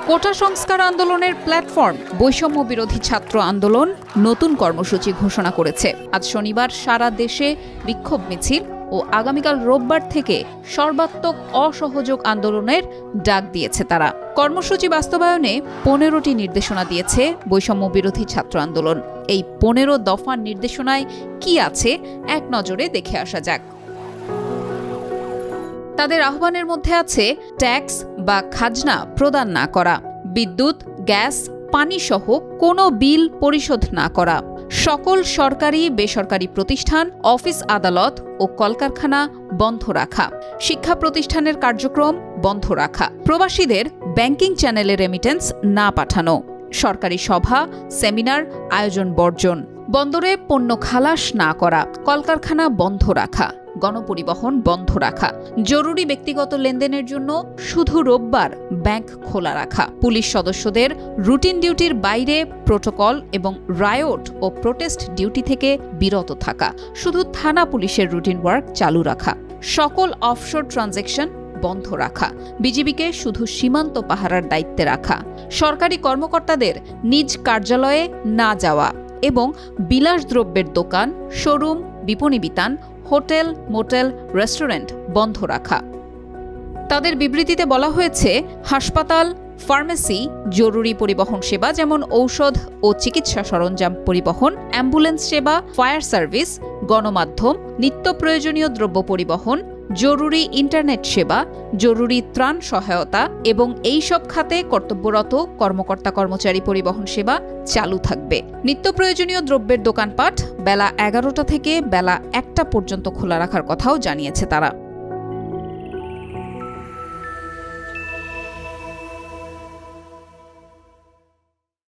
কোটা সংস্কার আন্দোলনের প্ল্যাটফর্ম বৈষম্য বিরোধী ছাত্র আন্দোলন নতুন কর্মসূচি ঘোষণা করেছে। আজ শনিবার সারা দেশে বিক্ষোভ মিছিল ও আগামীকাল রোববার থেকে সর্বাত্মক অসহযোগ আন্দোলনের ডাক দিয়েছে তারা। কর্মসূচি বাস্তবায়নে 15টি নির্দেশনা দিয়েছে বৈষম্য বিরোধী ছাত্র আন্দোলন। এই 15 দফার নির্দেশনায় কি আছে এক নজরে দেখে আসা যাক। তাদের আহ্বানের মধ্যে আছে ট্যাক্স বা খাজনা প্রদান না করা, বিদ্যুৎ, গ্যাস, পানি সহ কোনো বিল পরিশোধ না করা, সকল সরকারি বেসরকারি প্রতিষ্ঠান, অফিস আদালত ও কলকারখানা বন্ধ রাখা, শিক্ষা প্রতিষ্ঠানের কার্যক্রম বন্ধ রাখা, প্রবাসীদের ব্যাংকিং চ্যানেলে রেমিটেন্স না পাঠানো, সরকারি সভা সেমিনার আয়োজন বর্জন, বন্দরে পণ্য খালাস না করা, কলকারখানা বন্ধ রাখা, গণপরিবহন বন্ধ রাখা, জরুরি ব্যক্তিগত লেনদেনের জন্য শুধু রোববার ব্যাংক খোলা রাখা, পুলিশ সদস্যদের রুটিন ডিউটির বাইরে প্রোটোকল এবং রায়োট ও প্রোটেস্ট ডিউটি থেকে বিরত থাকা, শুধু থানা পুলিশের রুটিন ওয়ার্ক চালু রাখা, সকল অফশোর ট্রানজ্যাকশন বন্ধ রাখা, বিজিবিকে শুধু সীমান্ত পাহারার দায়িত্বে রাখা, সরকারি কর্মকর্তাদের নিজ কার্যালয়ে না যাওয়া এবং বিলাসদ্রব্যের দোকান, শোরুম, বিপণী বিতান, হোটেল, মোটেল, রেস্টুরেন্ট বন্ধ রাখা। তাদের বিবৃতিতে বলা হয়েছে, হাসপাতাল, ফার্মেসি, জরুরি পরিবহন সেবা যেমন ঔষধ ও চিকিৎসা সরঞ্জাম পরিবহন, অ্যাম্বুলেন্স সেবা, ফায়ার সার্ভিস, গণমাধ্যম, নিত্য প্রয়োজনীয় দ্রব্য পরিবহন, জরুরি ইন্টারনেট সেবা, জরুরি ত্রাণ সহায়তা এবং এই সব খাতে কর্তব্যরত কর্মকর্তা কর্মচারী পরিবহন সেবা চালু থাকবে। নিত্য প্রয়োজনীয় দ্রব্যের দোকানপাট বেলা 11টা থেকে বেলা 1টা পর্যন্ত খোলা রাখার কথাও জানিয়েছে তারা।